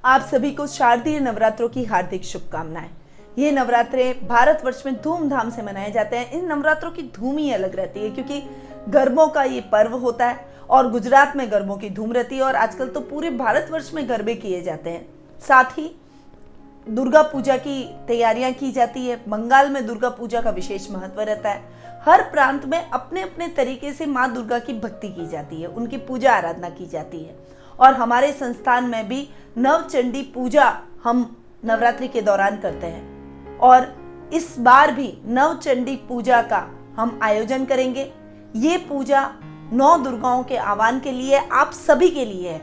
आप सभी को शारदीय नवरात्रों की हार्दिक शुभकामनाएं। ये नवरात्रे भारतवर्ष में धूमधाम से मनाए जाते हैं। इन नवरात्रों की धूम ही अलग रहती है क्योंकि गरबों का ये पर्व होता है और गुजरात में गरबों की धूम रहती है और आजकल तो पूरे भारतवर्ष में गरबे किए जाते हैं। साथ ही दुर्गा पूजा की तैयारियां की जाती है। बंगाल में दुर्गा पूजा का विशेष महत्व रहता है। हर प्रांत में अपने अपने तरीके से माँ दुर्गा की भक्ति की जाती है, उनकी पूजा आराधना की जाती है। और हमारे संस्थान में भी नवचंडी पूजा हम नवरात्रि के दौरान करते हैं और इस बार भी नवचंडी पूजा का हम आयोजन करेंगे। ये पूजा 9 दुर्गाओं के आह्वान के लिए, आप सभी के लिए है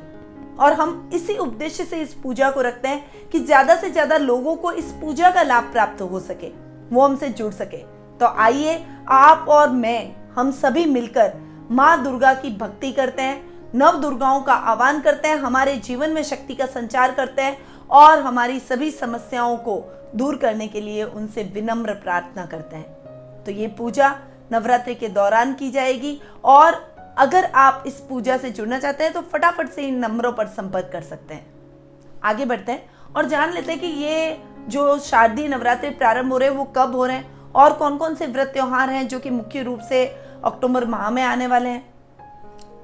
और हम इसी उद्देश्य से इस पूजा को रखते हैं कि ज्यादा से ज्यादा लोगों को इस पूजा का लाभ प्राप्त हो सके, वो हमसे जुड़ सके। तो आइए आप और मैं, हम सभी मिलकर माँ दुर्गा की भक्ति करते हैं, नव दुर्गाओं का आह्वान करते हैं, हमारे जीवन में शक्ति का संचार करते हैं और हमारी सभी समस्याओं को दूर करने के लिए उनसे विनम्र प्रार्थना करते हैं। तो ये पूजा नवरात्रि के दौरान की जाएगी और अगर आप इस पूजा से जुड़ना चाहते हैं तो फटाफट से इन नंबरों पर संपर्क कर सकते हैं। आगे बढ़ते हैं और जान लेते हैं कि ये जो शारदीय नवरात्रि प्रारंभ हो रहे हैं वो कब हो रहे हैं और कौन कौन से व्रत त्योहार हैं जो कि मुख्य रूप से अक्टूबर माह में आने वाले हैं।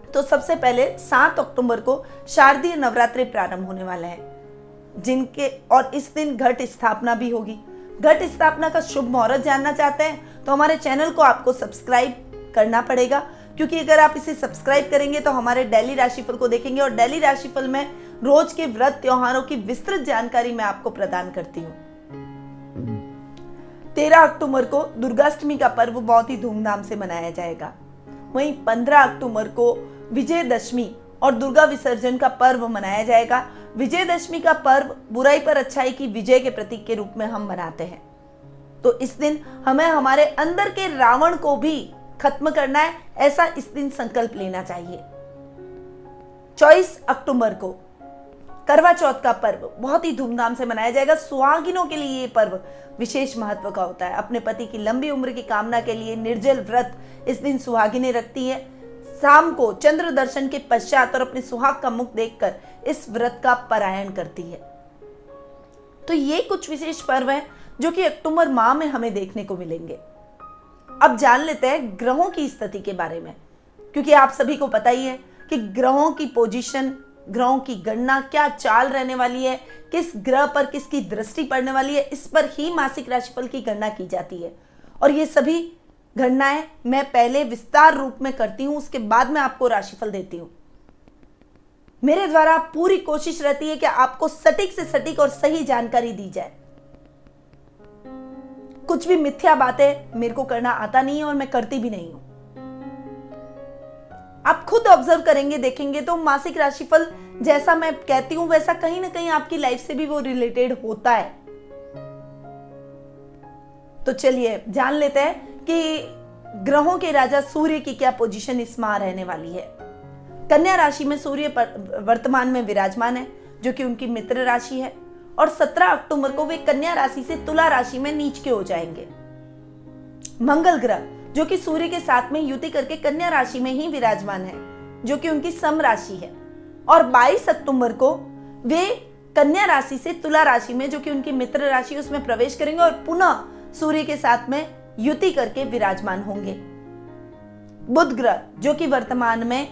तो सबसे पहले 7 अक्टूबर को शारदीय नवरात्रि प्रारंभ होने वाले हैं जिनके और इस दिन घट स्थापना भी होगी। घट स्थापना का शुभ मुहूर्त जानना चाहते हैं तो हमारे चैनल को आपको सब्सक्राइब करना पड़ेगा, क्योंकि अगर आप इसे सब्सक्राइब करेंगे तो हमारे डेली राशिफल को देखेंगे और डेली राशिफल में रोज के व्रत त्योहारों की विस्तृत जानकारी मैं आपको प्रदान करती हूँ। 13 अक्टूबर को दुर्गाष्टमी का पर्व बहुत ही धूमधाम से मनाया जाएगा। वहीं 15 अक्टूबर को विजयदशमी और दुर्गा विसर्जन का पर्व मनाया जाएगा। विजयदशमी का पर्व बुराई पर अच्छाई की विजय के प्रतीक के रूप में हम मनाते हैं। तो इस दिन हमें हमारे अंदर के रावण को भी खत्म करना है, ऐसा इस दिन संकल्प लेना चाहिए। 24 अक्टूबर को करवा चौथ का पर्व बहुत ही धूमधाम से मनाया जाएगा। सुहागिनों के लिए ये पर्व विशेष महत्व का होता है। अपने पति की लंबी उम्र की कामना के लिए निर्जल व्रत इस दिन सुहागिनें रखती है। शाम को चंद्र दर्शन के पश्चात और अपने सुहाग का मुख देखकर इस व्रत का पारायण करती है। तो ये कुछ विशेष पर्व हैं जो कि अक्टूबर माह में हमें देखने को मिलेंगे। अब जान लेते हैं ग्रहों की स्थिति के बारे में, क्योंकि आप सभी को पता ही है कि ग्रहों की पोजीशन, ग्रहों की गणना, क्या चाल रहने वाली है, किस ग्रह पर किसकी दृष्टि पड़ने वाली है, इस पर ही मासिक राशिफल की गणना की जाती है। और ये सभी गणनाएं मैं पहले विस्तार रूप में करती हूं, उसके बाद में आपको राशिफल देती हूं। मेरे द्वारा पूरी कोशिश रहती है कि आपको सटीक से सटीक और सही जानकारी दी जाए। कुछ भी मिथ्या बातें मेरे को करना आता नहीं है और मैं करती भी नहीं हूं। आप खुद ऑब्जर्व करेंगे, देखेंगे तो मासिक राशिफल जैसा मैं कहती हूं वैसा कहीं ना कहीं आपकी लाइफ से भी वो रिलेटेड होता है। तो चलिए जान लेते हैं कि ग्रहों के राजा सूर्य की क्या पोजीशन इस माह रहने वाली है। कन्या राशि में सूर्य वर्तमान में विराजमान है जो कि उनकी मित्र राशि है और 17 अक्टूबर को वे कन्या राशि से तुला राशि में नीच के हो जाएंगे। मंगल ग्रह जो कि सूर्य के साथ में युति करके कन्या राशि में ही विराजमान है जो कि उनकी सम राशि है और 22 अक्टूबर को वे कन्या राशि से तुला राशि में जो कि उनकी मित्र राशि उसमें प्रवेश करेंगे और पुनः सूर्य के साथ में युति करके विराजमान होंगे। बुध ग्रह जो कि वर्तमान में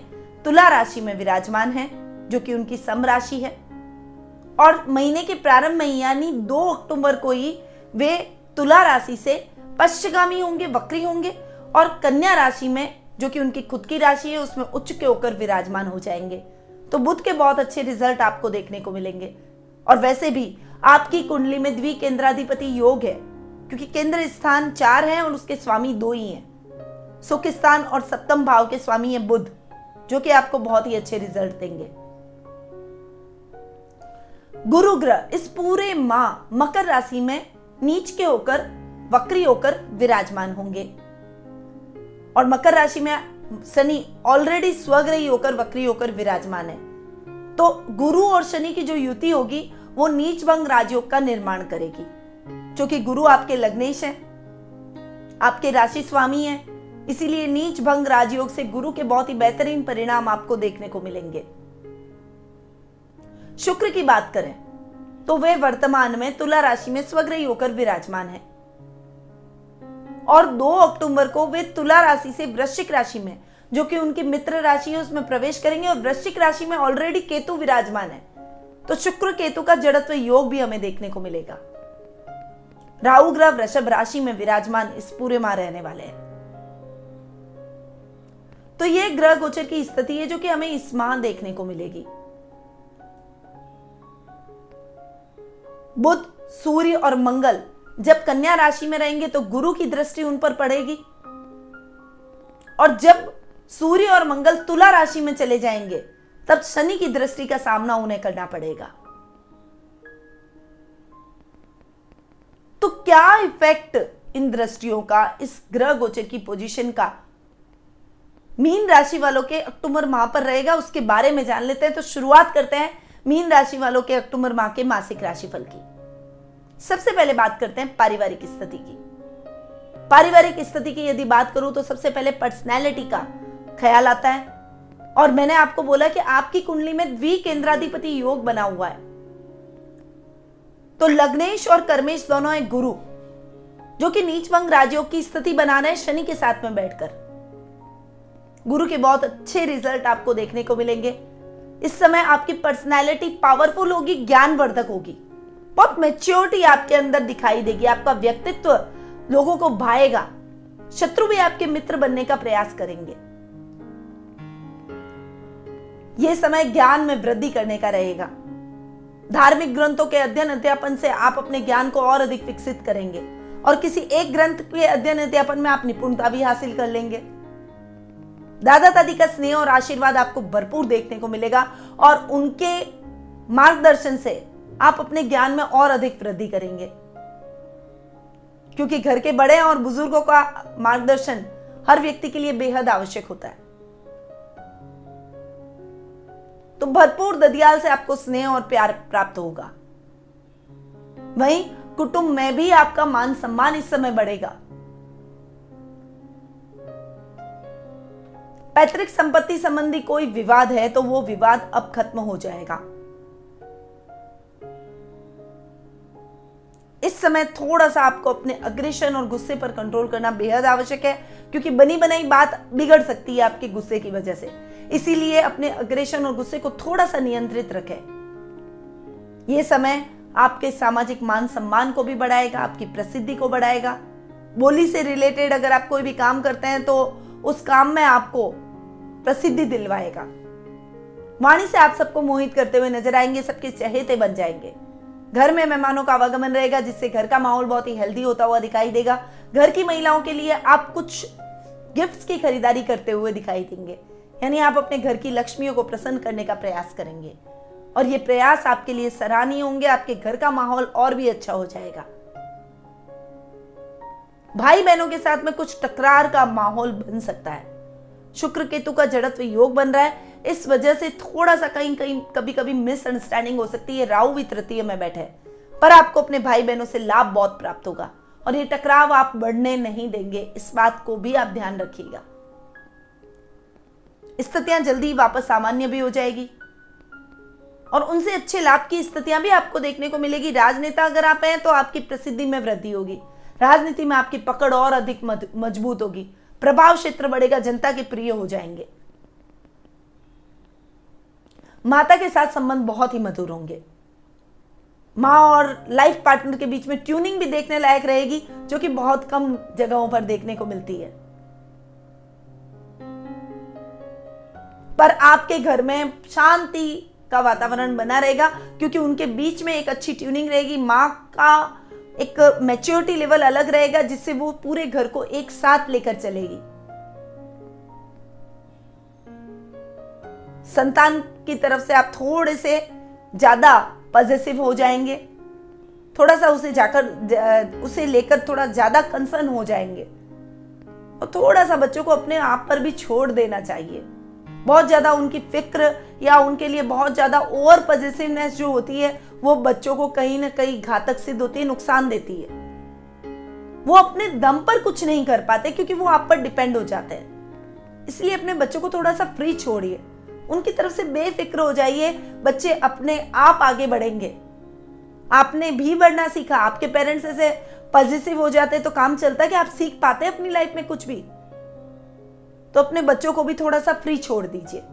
तुला राशि में विराजमान है जो कि उनकी सम राशि है और महीने के प्रारंभ में यानी 2 अक्टूबर को ही वे तुला राशि से पश्चिगामी होंगे, वक्री होंगे और कन्या राशि में जो कि उनकी खुद की राशि है उसमें उच्च के होकर विराजमान हो जाएंगे। तो बुध के बहुत अच्छे रिजल्ट आपको देखने को मिलेंगे। और वैसे भी आपकी कुंडली में द्विकेंद्राधिपति योग है क्योंकि केंद्र स्थान 4 है और उसके स्वामी 2 ही हैं। सुख स्थान और सप्तम भाव के स्वामी है बुध जो कि आपको बहुत ही अच्छे रिजल्ट देंगे। गुरु ग्रह इस पूरे माह मकर राशि में नीच के होकर वक्री होकर विराजमान होंगे और मकर राशि में शनि ऑलरेडी स्वग्रही होकर वक्री होकर विराजमान है। तो गुरु और शनि की जो युति होगी वो नीच भंग राजयोग का निर्माण करेगी, क्योंकि गुरु आपके लग्नेश हैं, आपके राशि स्वामी हैं, इसीलिए नीच भंग राजयोग से गुरु के बहुत ही बेहतरीन परिणाम आपको देखने को मिलेंगे। शुक्र की बात करें तो वे वर्तमान में तुला राशि में स्वग्रही होकर विराजमान है और 2 अक्टूबर को वे तुला राशि से वृश्चिक राशि में, जो कि उनकी मित्र राशि है, उसमें प्रवेश करेंगे और वृश्चिक राशि में ऑलरेडी केतु विराजमान है। तो शुक्र केतु का जड़त्व योग भी हमें देखने को मिलेगा। राहु ग्रह वृषभ राशि में विराजमान इस पूरे माह रहने वाले हैं। तो ये ग्रह गोचर की स्थिति है जो कि हमें इस माह देखने को मिलेगी। बुध, सूर्य और मंगल जब कन्या राशि में रहेंगे तो गुरु की दृष्टि उन पर पड़ेगी और जब सूर्य और मंगल तुला राशि में चले जाएंगे तब शनि की दृष्टि का सामना उन्हें करना पड़ेगा। तो क्या इफेक्ट इन दृष्टियों का, इस ग्रह गोचर की पोजीशन का मीन राशि वालों के अक्टूबर माह पर रहेगा, उसके बारे में जान लेते हैं। तो शुरुआत करते हैं मीन राशि वालों के अक्टूबर माह के मासिक राशिफल की। सबसे पहले बात करते हैं पारिवारिक स्थिति की। पारिवारिक स्थिति की यदि बात करूं तो सबसे पहले पर्सनैलिटी का ख्याल आता है और मैंने आपको बोला कि आपकी कुंडली में द्विकेंद्राधिपति योग बना हुआ है। तो लग्नेश और कर्मेश दोनों है गुरु, जो कि नीचभंग राजयोग की स्थिति बना रहे हैं शनि के साथ में बैठकर। गुरु के बहुत अच्छे रिजल्ट आपको देखने को मिलेंगे। इस समय आपकी पर्सनैलिटी पावरफुल होगी, ज्ञानवर्धक होगी, बहुत मैच्योरिटी आपके अंदर दिखाई देगी, आपका व्यक्तित्व लोगों को भाएगा। शत्रु भी आपके मित्र बनने का प्रयास करेंगे। यह समय ज्ञान में वृद्धि करने का रहेगा। धार्मिक ग्रंथों के अध्ययन अध्यापन से आप अपने ज्ञान को और अधिक विकसित करेंगे और किसी एक ग्रंथ के अध्ययन अध्यापन में आप निपुणता भी हासिल कर लेंगे। दादा दादी का स्नेह और आशीर्वाद आपको भरपूर देखने को मिलेगा और उनके मार्गदर्शन से आप अपने ज्ञान में और अधिक वृद्धि करेंगे, क्योंकि घर के बड़े और बुजुर्गों का मार्गदर्शन हर व्यक्ति के लिए बेहद आवश्यक होता है। तो भरपूर ददियाल से आपको स्नेह और प्यार प्राप्त होगा। वहीं कुटुंब में भी आपका मान सम्मान इस समय बढ़ेगा। पैतृक संपत्ति संबंधी कोई विवाद है तो वो विवाद अब खत्म हो जाएगा। इस समय थोड़ा सा आपको अपने अग्रेशन और गुस्से पर कंट्रोल करना बेहद आवश्यक है, क्योंकि बनी बनाई बात बिगड़ सकती है आपके गुस्से की वजह से। इसीलिए अपने अग्रेशन और गुस्से को थोड़ा सा नियंत्रित रखें। यह समय आपके सामाजिक मान सम्मान को भी बढ़ाएगा, आपकी प्रसिद्धि को बढ़ाएगा। बोली से रिलेटेड अगर आप कोई भी काम करते हैं तो उस काम में आपको प्रसिद्धि दिलवाएगा। वाणी से आप सबको मोहित करते हुए नजर आएंगे, सबके चहेते बन जाएंगे। घर में मेहमानों का आवागमन रहेगा, जिससे घर का माहौल बहुत ही हेल्दी होता हुआ दिखाई देगा। घर की महिलाओं के लिए आप कुछ गिफ्ट्स की खरीदारी करते हुए दिखाई देंगे, यानी आप अपने घर की लक्ष्मियों को प्रसन्न करने का प्रयास करेंगे और ये प्रयास आपके लिए सराहनीय होंगे। आपके घर का माहौल और भी अच्छा हो जाएगा। भाई बहनों के साथ में कुछ तकरार का माहौल बन सकता है। शुक्र केतु का जड़त्व योग बन रहा है, इस वजह से थोड़ा सा कहीं कहीं कभी कभी मिसअंडरस्टैंडिंग हो सकती है। राहु भी तृतीय में बैठे, पर आपको अपने भाई बहनों से लाभ बहुत प्राप्त होगा और ये टकराव आप बढ़ने नहीं देंगे, इस बात को भी आप ध्यान रखिएगा। स्थितियां जल्दी वापस सामान्य भी हो जाएगी और उनसे अच्छे लाभ की स्थितियां भी आपको देखने को मिलेगी। राजनेता अगर आप हैं तो आपकी प्रसिद्धि में वृद्धि होगी, राजनीति में आपकी पकड़ और अधिक मजबूत होगी, प्रभाव क्षेत्र बढ़ेगा, जनता के प्रिय हो जाएंगे। माता के साथ संबंध बहुत ही मधुर होंगे। माँ और लाइफ पार्टनर के बीच में ट्यूनिंग भी देखने लायक रहेगी, जो कि बहुत कम जगहों पर देखने को मिलती है। पर आपके घर में शांति का वातावरण बना रहेगा, क्योंकि उनके बीच में एक अच्छी ट्यूनिंग रहेगी। माँ का एक मैच्योरिटी लेवल अलग रहेगा, जिससे वो पूरे घर को एक साथ लेकर चलेगी। संतान की तरफ से आप थोड़े से ज्यादा पॉजिटिव हो जाएंगे, थोड़ा सा उसे लेकर थोड़ा ज्यादा कंसर्न हो जाएंगे और थोड़ा सा बच्चों को अपने आप पर भी छोड़ देना चाहिए। बहुत ज्यादा उनकी फिक्र या उनके लिए बहुत ज्यादा ओवर पॉजिटिवनेस जो होती है वो बच्चों को कहीं ना कहीं घातक सिद्ध होती है, नुकसान देती है। वो अपने दम पर कुछ नहीं कर पाते क्योंकि वो आप पर डिपेंड हो जाते हैं। इसलिए अपने बच्चों को थोड़ा सा फ्री छोड़िए, उनकी तरफ से बेफिक्र हो जाइए। बच्चे अपने आप आगे बढ़ेंगे आपने भी बढ़ना सीखा। आपके पेरेंट्स ऐसे पॉजिटिव हो जाते तो काम चलता कि आप सीख पाते अपनी लाइफ में कुछ भी। तो अपने बच्चों को भी थोड़ा सा फ्री छोड़ दीजिए।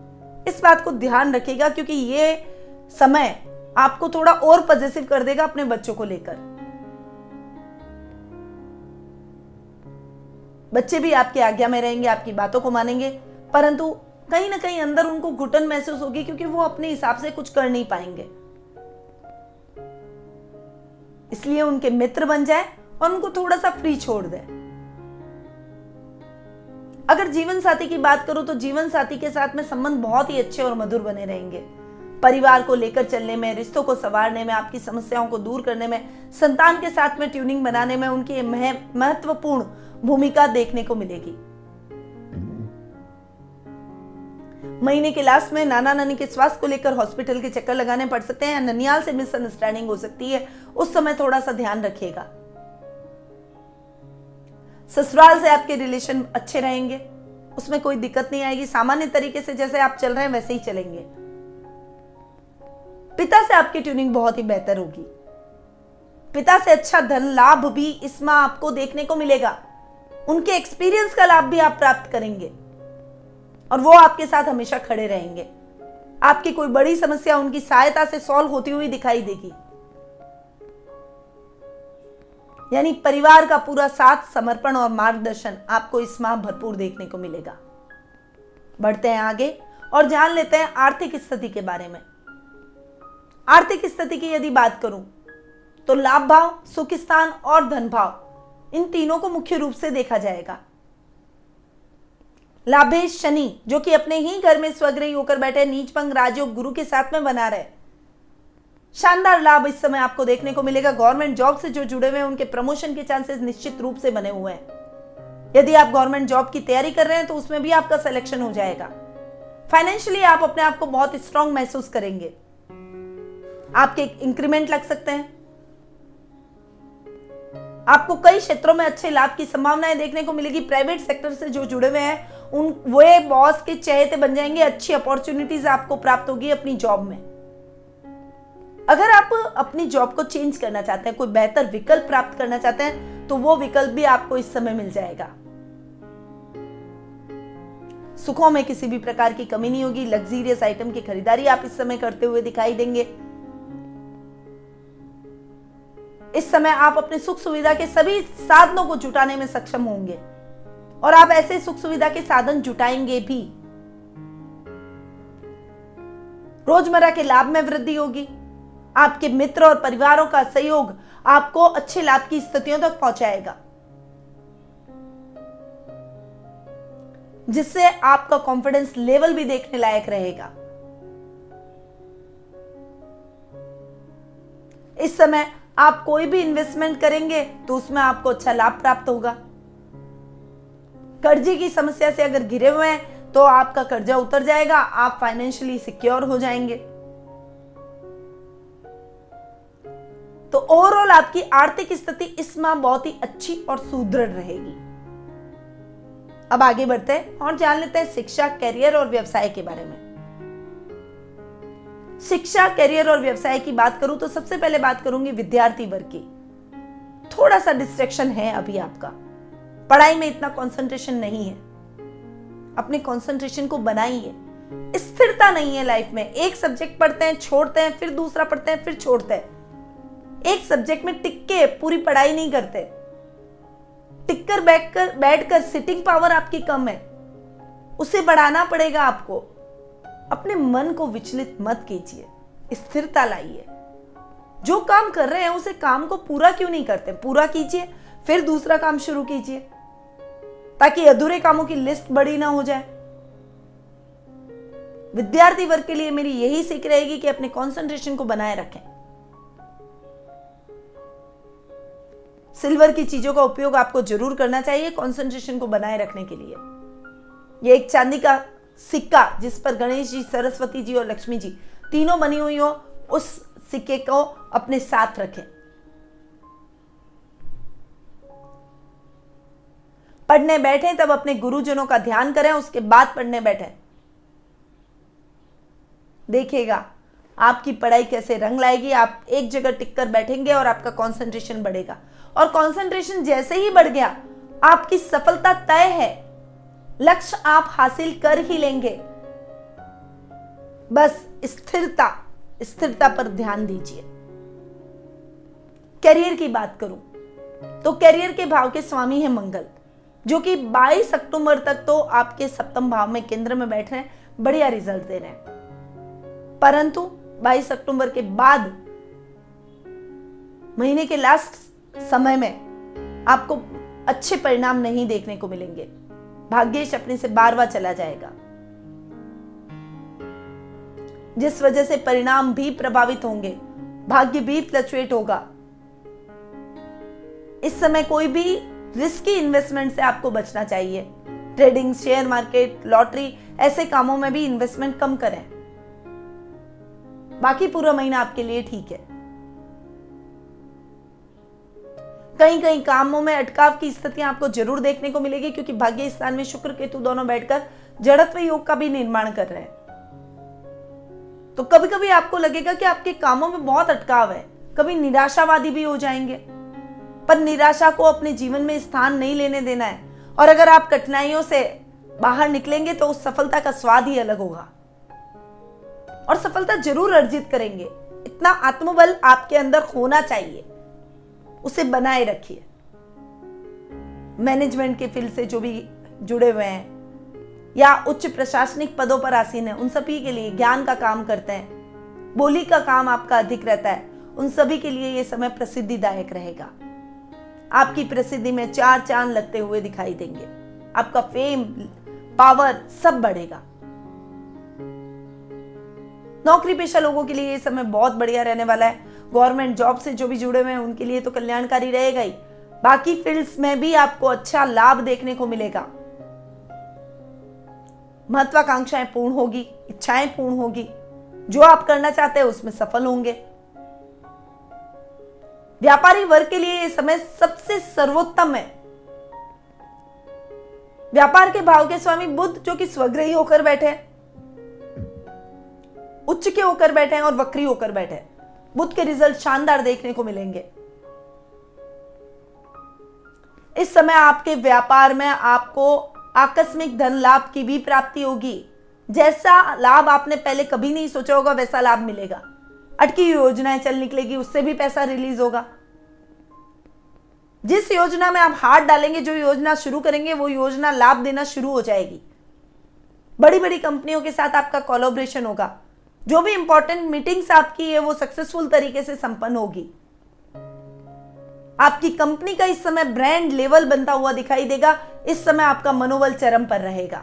इस बात को ध्यान रखिएगा क्योंकि ये समय आपको थोड़ा और पॉजिटिव कर देगा अपने बच्चों को लेकर। बच्चे भी आपकी आज्ञा में रहेंगे, आपकी बातों को मानेंगे, परंतु कहीं ना कहीं अंदर उनको घुटन महसूस होगी क्योंकि वो अपने हिसाब से कुछ कर नहीं पाएंगे। इसलिए उनके मित्र बन जाए और उनको थोड़ा सा फ्री छोड़ दे। अगर जीवन साथी की बात करूं तो जीवन साथी के साथ में संबंध बहुत ही अच्छे और मधुर बने रहेंगे। परिवार को लेकर चलने में, रिश्तों को संवारने में, आपकी समस्याओं को दूर करने में, संतान के साथ में ट्यूनिंग बनाने में उनकी महत्वपूर्ण भूमिका देखने को मिलेगी। महीने के लास्ट में नाना नानी के स्वास्थ्य को लेकर हॉस्पिटल के चक्कर लगाने पड़ सकते हैं या ननियाल से मिसअंडरस्टैंडिंग हो सकती है। उस समय थोड़ा सा ध्यान रखिएगा। ससुराल से आपके रिलेशन अच्छे रहेंगे, उसमें कोई दिक्कत नहीं आएगी। सामान्य तरीके से जैसे आप चल रहे हैं वैसे ही चलेंगे। पिता से आपकी ट्यूनिंग बहुत ही बेहतर होगी। पिता से अच्छा धन लाभ भी इस माह आपको देखने को मिलेगा। उनके एक्सपीरियंस का लाभ भी आप प्राप्त करेंगे और वो आपके साथ हमेशा खड़े रहेंगे। आपकी कोई बड़ी समस्या उनकी सहायता से सॉल्व होती हुई दिखाई देगी। यानी परिवार का पूरा साथ, समर्पण और मार्गदर्शन आपको इस माह भरपूर देखने को मिलेगा। बढ़ते हैं आगे और जान लेते हैं आर्थिक स्थिति के बारे में। आर्थिक स्थिति की यदि बात करूं तो लाभ भाव, सुख स्थान और धन भाव, इन तीनों को मुख्य रूप से देखा जाएगा। लाभेश शनि जो कि अपने ही घर में स्वग्रही होकर बैठे, नीचभंग राजयोग गुरु के साथ में बना रहे, शानदार लाभ इस समय आपको देखने को मिलेगा। गवर्नमेंट जॉब से जो जुड़े हुए हैं उनके प्रमोशन के चांसेस निश्चित रूप से बने हुए हैं। यदि आप गवर्नमेंट जॉब की तैयारी कर रहे हैं तो उसमें भी आपका सिलेक्शन हो जाएगा। फाइनेंशियली आप अपने आप को बहुत स्ट्रांग महसूस करेंगे। आपके इंक्रीमेंट लग सकते हैं। आपको कई क्षेत्रों में अच्छे लाभ की संभावनाएं देखने को मिलेगी। प्राइवेट सेक्टर से जो जुड़े हुए हैं वे बॉस के चहेते बन जाएंगे। अच्छी अपॉर्चुनिटीज आपको प्राप्त होगी अपनी जॉब में। अगर आप अपनी जॉब को चेंज करना चाहते हैं, कोई बेहतर विकल्प प्राप्त करना चाहते हैं, तो वो विकल्प भी आपको इस समय मिल जाएगा। सुखों में किसी भी प्रकार की कमी नहीं होगी। लग्जरियस आइटम की खरीदारी आप इस समय करते हुए दिखाई देंगे। इस समय आप अपने सुख सुविधा के सभी साधनों को जुटाने में सक्षम होंगे और आप ऐसे सुख सुविधा के साधन जुटाएंगे भी। रोजमर्रा के लाभ में वृद्धि होगी। आपके मित्र और परिवारों का सहयोग आपको अच्छे लाभ की स्थितियों तक पहुंचाएगा, जिससे आपका कॉन्फिडेंस लेवल भी देखने लायक रहेगा। इस समय आप कोई भी इन्वेस्टमेंट करेंगे तो उसमें आपको अच्छा लाभ प्राप्त होगा। कर्जे की समस्या से अगर घिरे हुए हैं तो आपका कर्जा उतर जाएगा। आप फाइनेंशियली सिक्योर हो जाएंगे। तो ओवरऑल आपकी आर्थिक स्थिति इस माह बहुत ही अच्छी और सुदृढ़ रहेगी। अब आगे बढ़ते हैं और जान लेते हैं शिक्षा, करियर और व्यवसाय के बारे में। शिक्षा, करियर और व्यवसाय की बात करूं तो सबसे पहले बात करूंगी विद्यार्थी वर्ग की। थोड़ा सा डिस्ट्रैक्शन है अभी आपका, पढ़ाई में इतना कंसंट्रेशन नहीं है। अपने कंसंट्रेशन को बनाइए। स्थिरता नहीं है लाइफ में। एक सब्जेक्ट पढ़ते हैं, छोड़ते हैं, फिर दूसरा पढ़ते हैं, फिर छोड़ते हैं। एक सब्जेक्ट में टिक के पूरी पढ़ाई नहीं करते। टिककर बैठकर सिटिंग पावर आपकी कम है, उसे बढ़ाना पड़ेगा आपको। अपने मन को विचलित मत कीजिए, स्थिरता लाइए। जो काम कर रहे हैं उसे काम को पूरा क्यों नहीं करते? पूरा कीजिए, फिर दूसरा काम शुरू कीजिए, ताकि अधूरे कामों की लिस्ट बड़ी ना हो जाए। विद्यार्थी वर्ग के लिए मेरी यही सीख रहेगी कि अपने कंसंट्रेशन को बनाए रखें। सिल्वर की चीजों का उपयोग आपको जरूर करना चाहिए कंसंट्रेशन को बनाए रखने के लिए। यह एक चांदी का सिक्का जिस पर गणेश जी, सरस्वती जी और लक्ष्मी जी तीनों बनी हुई हो, उस सिक्के को अपने साथ रखें। पढ़ने बैठे तब अपने गुरुजनों का ध्यान करें, उसके बाद पढ़ने बैठे। देखिएगा आपकी पढ़ाई कैसे रंग लाएगी, आप एक जगह टिक कर बैठेंगे और आपका कंसंट्रेशन बढ़ेगा। और कंसंट्रेशन जैसे ही बढ़ गया, आपकी सफलता तय है, लक्ष्य आप हासिल कर ही लेंगे। बस स्थिरता पर ध्यान दीजिए। करियर की बात करूं तो करियर के भाव के स्वामी है मंगल, जो कि 22 अक्टूबर तक तो आपके सप्तम भाव में केंद्र में बैठ रहे हैं, बढ़िया रिजल्ट दे रहे हैं। परंतु 22 अक्टूबर के बाद महीने के लास्ट समय में आपको अच्छे परिणाम नहीं देखने को मिलेंगे। भाग्येश अपने से 12वां चला जाएगा, जिस वजह से परिणाम भी प्रभावित होंगे, भाग्य भी फ्लक्चुएट होगा। इस समय कोई भी रिस्की इन्वेस्टमेंट से आपको बचना चाहिए। ट्रेडिंग, शेयर मार्केट, लॉटरी, ऐसे कामों में भी इन्वेस्टमेंट कम करें। बाकी पूरा महीना आपके लिए ठीक है। कहीं कहीं कामों में अटकाव की स्थितियां आपको जरूर देखने को मिलेगी, क्योंकि भाग्य स्थान में शुक्र केतु दोनों बैठकर जड़त्व योग का भी निर्माण कर रहे हैं। तो कभी कभी आपको लगेगा कि आपके कामों में बहुत अटकाव है, कभी निराशावादी भी हो जाएंगे। पर निराशा को अपने जीवन में स्थान नहीं लेने देना है, और अगर आप कठिनाइयों से बाहर निकलेंगे तो उस सफलता का स्वाद ही अलग होगा और सफलता जरूर अर्जित करेंगे। इतना आत्मबल आपके अंदर होना चाहिए, उसे बनाए रखिए। मैनेजमेंट के फील्ड से जो भी जुड़े हुए हैं या उच्च प्रशासनिक पदों पर आसीन है, उन सभी के लिए, ज्ञान का काम करते हैं, बोली का काम आपका अधिक रहता है, उन सभी के लिए यह समय प्रसिद्धिदायक रहेगा। आपकी प्रसिद्धि में 4 चांद लगते हुए दिखाई देंगे। आपका फेम, पावर सब बढ़ेगा। नौकरी पेशा लोगों के लिए ये समय बहुत बढ़िया रहने वाला है। गवर्नमेंट जॉब से जो भी जुड़े हुए हैं उनके लिए तो कल्याणकारी रहेगा ही, बाकी फील्ड्स में भी आपको अच्छा लाभ देखने को मिलेगा। महत्वाकांक्षाएं पूर्ण होगी, इच्छाएं पूर्ण होगी, जो आप करना चाहते हैं उसमें सफल होंगे। व्यापारी वर्ग के लिए यह समय सबसे सर्वोत्तम है। व्यापार के भाव के स्वामी बुध, जो कि स्वग्रही होकर बैठे हैं, उच्च के होकर बैठे हैं और वक्री होकर बैठे हैं, बुध के रिजल्ट शानदार देखने को मिलेंगे। इस समय आपके व्यापार में आपको आकस्मिक धन लाभ की भी प्राप्ति होगी। जैसा लाभ आपने पहले कभी नहीं सोचा होगा वैसा लाभ मिलेगा। अटकी हुई योजनाएं चल निकलेगी, उससे भी पैसा रिलीज होगा। जिस योजना में आप हाथ डालेंगे, जो योजना शुरू करेंगे, वो योजना लाभ देना शुरू हो जाएगी। बड़ी बड़ी कंपनियों के साथ आपका कोलैबोरेशन होगा। जो भी इंपॉर्टेंट मीटिंग्स आपकी है वो सक्सेसफुल तरीके से संपन्न होगी। आपकी कंपनी का इस समय ब्रांड लेवल बनता हुआ दिखाई देगा। इस समय आपका मनोबल चरम पर रहेगा।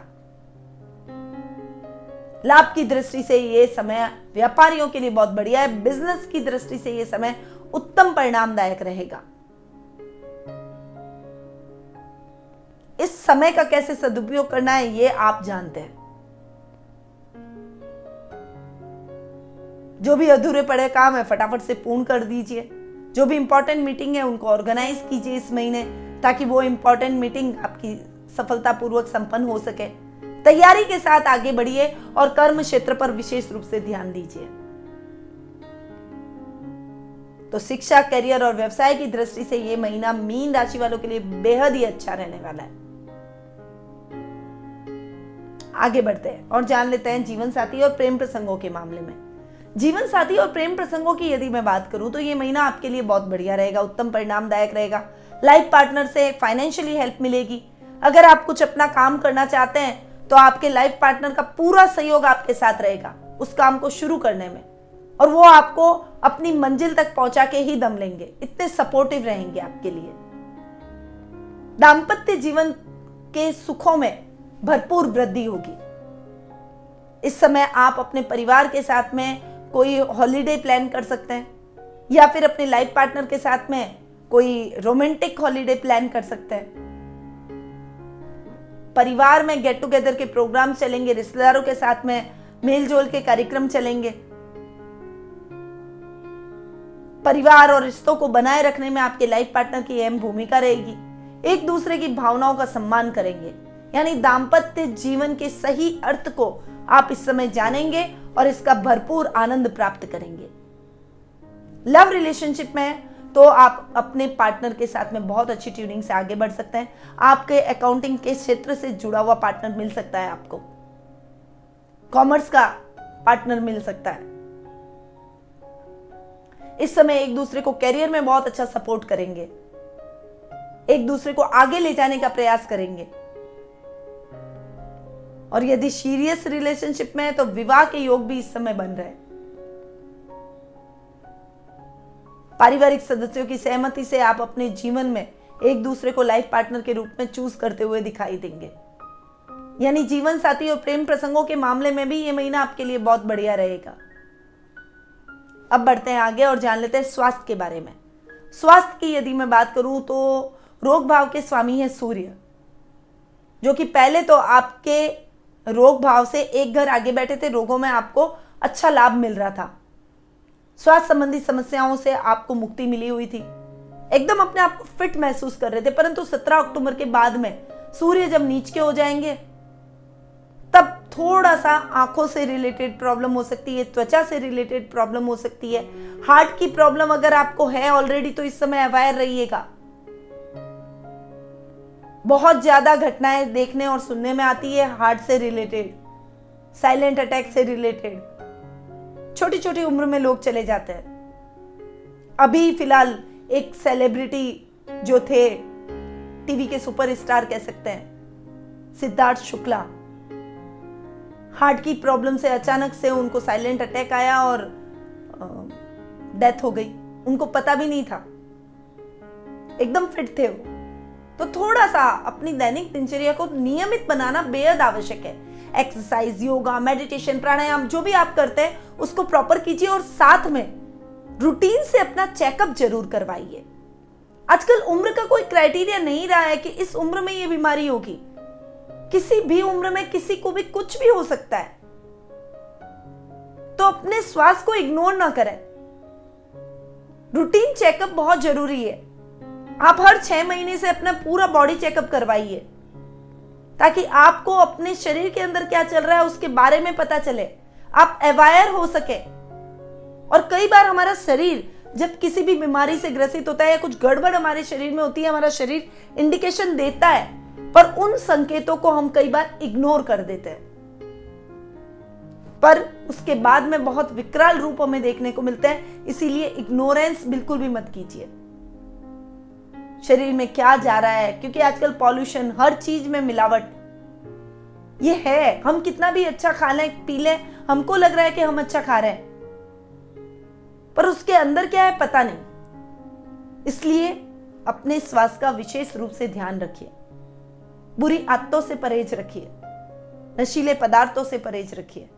लाभ की दृष्टि से यह समय व्यापारियों के लिए बहुत बढ़िया है। बिजनेस की दृष्टि से यह समय उत्तम परिणामदायक रहेगा। इस समय का कैसे सदुपयोग करना है ये आप जानते हैं। जो भी अधूरे पड़े काम है फटाफट से पूर्ण कर दीजिए। जो भी इंपॉर्टेंट मीटिंग है उनको ऑर्गेनाइज कीजिए इस महीने, ताकि वो इंपॉर्टेंट मीटिंग आपकी सफलतापूर्वक संपन्न हो सके। तैयारी के साथ आगे बढ़िए और कर्म क्षेत्र पर विशेष रूप से ध्यान दीजिए। तो शिक्षा, करियर और व्यवसाय की दृष्टि से यह महीना मीन राशि वालों के लिए बेहद ही अच्छा रहने वाला है। आगे बढ़ते हैं और जान लेते हैं जीवन साथी और प्रेम प्रसंगों के मामले में। जीवन साथी और प्रेम प्रसंगों की यदि मैं बात करूं तो ये महीना आपके लिए बहुत बढ़िया रहेगा, उत्तम परिणामदायक रहेगा। लाइफ पार्टनर से फाइनेंशियली हेल्प मिलेगी। अगर आप कुछ अपना काम करना चाहते हैं तो आपके लाइफ पार्टनर का पूरा सहयोग आपके साथ रहेगा उस काम को शुरू करने में, और वो आपको अपनी मंजिल तक पहुंचा के ही दम लेंगे। इतने सपोर्टिव रहेंगे आपके लिए। दाम्पत्य जीवन के सुखों में भरपूर वृद्धि होगी। इस समय आप अपने परिवार के साथ में कोई हॉलिडे प्लान कर सकते हैं, या फिर अपने लाइफ पार्टनर के साथ में कोई रोमांटिक हॉलिडे प्लान कर सकते हैं। परिवार में गेट टुगेदर के प्रोग्राम चलेंगे, रिश्तेदारों के साथ में मेल जोल के कार्यक्रम चलेंगे। परिवार और रिश्तों को बनाए रखने में आपके लाइफ पार्टनर की अहम भूमिका रहेगी। एक दूसरे की भावनाओं का सम्मान करेंगे। यानी दाम्पत्य जीवन के सही अर्थ को आप इस समय जानेंगे और इसका भरपूर आनंद प्राप्त करेंगे। लव रिलेशनशिप में तो आप अपने पार्टनर के साथ में बहुत अच्छी ट्यूनिंग से आगे बढ़ सकते हैं। आपके अकाउंटिंग के क्षेत्र से जुड़ा हुआ पार्टनर मिल सकता है, आपको कॉमर्स का पार्टनर मिल सकता है। इस समय एक दूसरे को करियर में बहुत अच्छा सपोर्ट करेंगे, एक दूसरे को आगे ले जाने का प्रयास करेंगे। और यदि सीरियस रिलेशनशिप में है तो विवाह के योग भी इस समय बन रहे हैं। पारिवारिक सदस्यों की सहमति से आप अपने जीवन में एक दूसरे को लाइफ पार्टनर के रूप में चूज करते हुए दिखाई देंगे। यानी जीवन साथी और प्रेम प्रसंगों के मामले में भी ये महीना आपके लिए बहुत बढ़िया रहेगा। अब बढ़ते हैं आगे और जान लेते हैं स्वास्थ्य के बारे में। स्वास्थ्य की यदि मैं बात करूं तो रोग भाव के स्वामी है सूर्य, जो कि पहले तो आपके रोग भाव से एक घर आगे बैठे थे। रोगों में आपको अच्छा लाभ मिल रहा था, स्वास्थ्य संबंधी समस्याओं से आपको मुक्ति मिली हुई थी, एकदम अपने आप को फिट महसूस कर रहे थे। परंतु 17 अक्टूबर के बाद में सूर्य जब नीच के हो जाएंगे तब थोड़ा सा आंखों से रिलेटेड प्रॉब्लम हो सकती है, त्वचा से रिलेटेड प्रॉब्लम हो सकती है, हार्ट की प्रॉब्लम अगर आपको है ऑलरेडी तो इस समय अवेयर रहिएगा। बहुत ज्यादा घटनाएं देखने और सुनने में आती है हार्ट से रिलेटेड, साइलेंट अटैक से रिलेटेड। छोटी छोटी उम्र में लोग चले जाते हैं। अभी फिलहाल एक सेलिब्रिटी जो थे, टीवी के सुपरस्टार कह सकते हैं, सिद्धार्थ शुक्ला, हार्ट की प्रॉब्लम से अचानक से उनको साइलेंट अटैक आया और डेथ हो गई। उनको पता भी नहीं था, एकदम फिट थे वो। तो थोड़ा सा अपनी दैनिक दिनचर्या को नियमित बनाना बेहद आवश्यक है। एक्सरसाइज, योगा, मेडिटेशन, प्राणायाम जो भी आप करते हैं उसको प्रॉपर कीजिए और साथ में रूटीन से अपना चेकअप जरूर करवाइए। आजकल उम्र का कोई क्राइटेरिया नहीं रहा है कि इस उम्र में ये बीमारी होगी। किसी भी उम्र में किसी को भी कुछ भी हो सकता है। तो अपने स्वास्थ्य को इग्नोर ना करें। रूटीन चेकअप बहुत जरूरी है। आप हर 6 महीने से अपना पूरा बॉडी चेकअप करवाइए ताकि आपको अपने शरीर के अंदर क्या चल रहा है उसके बारे में पता चले, आप अवेयर हो सके। और कई बार हमारा शरीर जब किसी भी बीमारी से ग्रसित होता है या कुछ गड़बड़ हमारे शरीर में होती है, हमारा शरीर इंडिकेशन देता है, पर उन संकेतों को हम कई बार इग्नोर कर देते हैं। पर उसके बाद में बहुत विकराल रूप हमें देखने को मिलते हैं। इसीलिए इग्नोरेंस बिल्कुल भी मत कीजिए। शरीर में क्या जा रहा है, क्योंकि आजकल पॉल्यूशन, हर चीज में मिलावट ये है। हम कितना भी अच्छा खा लें, पी लें, हमको लग रहा है कि हम अच्छा खा रहे हैं, पर उसके अंदर क्या है पता नहीं। इसलिए अपने स्वास्थ्य का विशेष रूप से ध्यान रखिए। बुरी आदतों से परहेज रखिए, नशीले पदार्थों से परहेज रखिए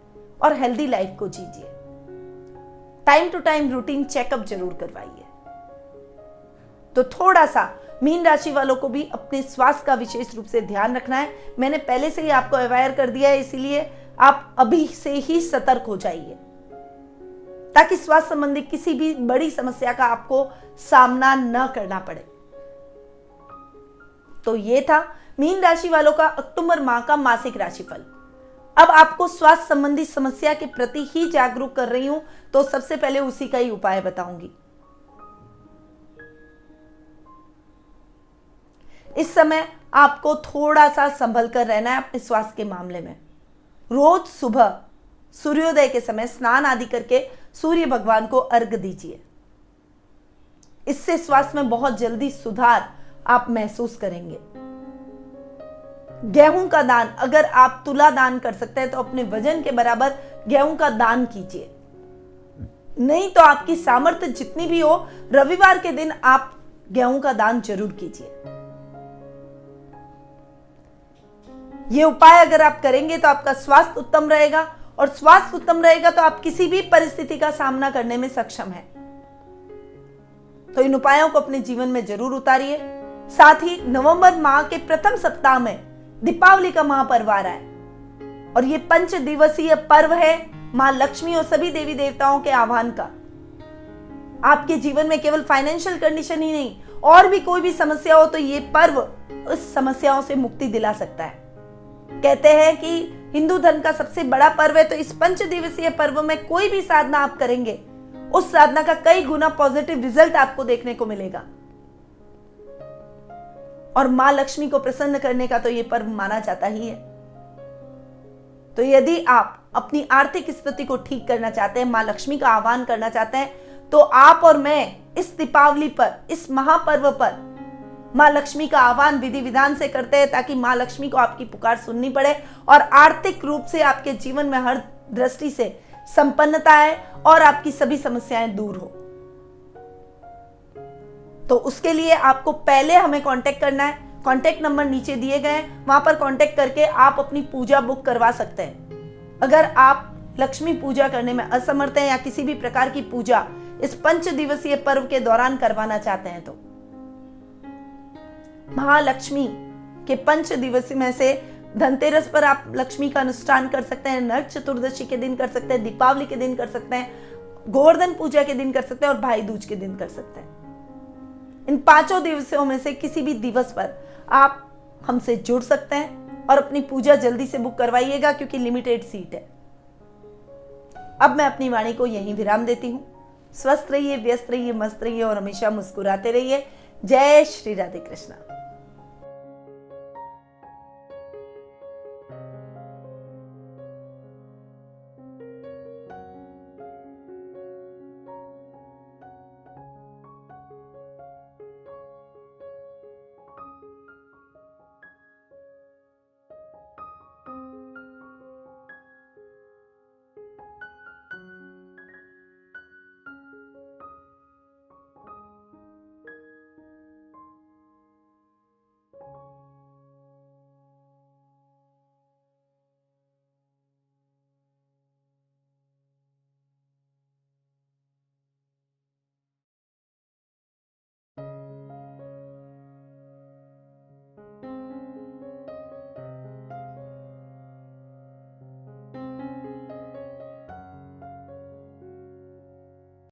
और हेल्दी लाइफ को जीजिए। Time to time routine checkup जरूर करवाइए। तो थोड़ा सा मीन राशि वालों को भी अपने स्वास्थ्य का विशेष रूप से ध्यान रखना है। मैंने पहले से ही आपको अवेयर कर दिया है, इसीलिए आप अभी से ही सतर्क हो जाइए ताकि स्वास्थ्य संबंधी किसी भी बड़ी समस्या का आपको सामना न करना पड़े। तो ये था मीन राशि वालों का अक्टूबर माह का मासिक राशिफल। अब आपको स्वास्थ्य संबंधी समस्या के प्रति ही जागरूक कर रही हूं, तो सबसे पहले उसी का ही उपाय बताऊंगी। इस समय आपको थोड़ा सा संभल कर रहना है अपने स्वास्थ्य के मामले में। रोज सुबह सूर्योदय के समय स्नान आदि करके सूर्य भगवान को अर्घ दीजिए। इससे स्वास्थ्य में बहुत जल्दी सुधार आप महसूस करेंगे। गेहूं का दान, अगर आप तुला दान कर सकते हैं तो अपने वजन के बराबर गेहूं का दान कीजिए। नहीं तो आपकी सामर्थ्य जितनी भी हो, रविवार के दिन आप गेहूं का दान जरूर कीजिए। ये उपाय अगर आप करेंगे तो आपका स्वास्थ्य उत्तम रहेगा, और स्वास्थ्य उत्तम रहेगा तो आप किसी भी परिस्थिति का सामना करने में सक्षम हैं। तो इन उपायों को अपने जीवन में जरूर उतारिए। साथ ही नवंबर माह के प्रथम सप्ताह में दीपावली का महापर्व आ रहा है और ये 5 दिवसीय पर्व है मां लक्ष्मी और सभी देवी देवताओं के आह्वान का। आपके जीवन में केवल फाइनेंशियल कंडीशन ही नहीं, और भी कोई भी समस्या हो तो ये पर्व उस समस्याओं से मुक्ति दिला सकता है। कहते हैं कि हिंदू धर्म का सबसे बड़ा पर्व है, तो इस 5 दिवसीय पर्व में कोई भी साधना आप करेंगे, उस साधना का कई गुना पॉजिटिव रिजल्ट आपको देखने को मिलेगा। और मां लक्ष्मी को प्रसन्न करने का तो ये पर्व माना जाता ही है। तो यदि आप अपनी आर्थिक स्थिति को ठीक करना चाहते हैं, मां लक्ष्मी का आह्वान करना चाहते हैं, तो आप और मैं इस दीपावली पर, इस महापर्व पर मां लक्ष्मी का आह्वान विधि विधान से करते हैं, ताकि मां लक्ष्मी को आपकी पुकार सुननी पड़े और आर्थिक रूप से आपके जीवन में हर दृष्टि से संपन्नता है और आपकी सभी समस्याएं दूर हो। तो उसके लिए आपको पहले हमें कांटेक्ट करना है। कांटेक्ट नंबर नीचे दिए गए हैं, वहां पर कांटेक्ट करके आप अपनी पूजा बुक करवा सकते हैं। अगर आप लक्ष्मी पूजा करने में असमर्थ हैं या किसी भी प्रकार की पूजा इस 5 दिवसीय पर्व के दौरान करवाना चाहते हैं, तो महालक्ष्मी के 5 दिवस में से धनतेरस पर आप लक्ष्मी का अनुष्ठान कर सकते हैं, नरक चतुर्दशी के दिन कर सकते हैं, दीपावली के दिन कर सकते हैं, गोवर्धन पूजा के दिन कर सकते हैं और भाई दूज के दिन कर सकते हैं। इन 5 दिवसों में से किसी भी दिवस पर आप हमसे जुड़ सकते हैं और अपनी पूजा जल्दी से बुक करवाइएगा, क्योंकि लिमिटेड सीट है। अब मैं अपनी वाणी को यहीं विराम देती हूँ। स्वस्थ रहिए, व्यस्त रहिए, मस्त रहिए और हमेशा मुस्कुराते रहिए। जय श्री राधे कृष्णा।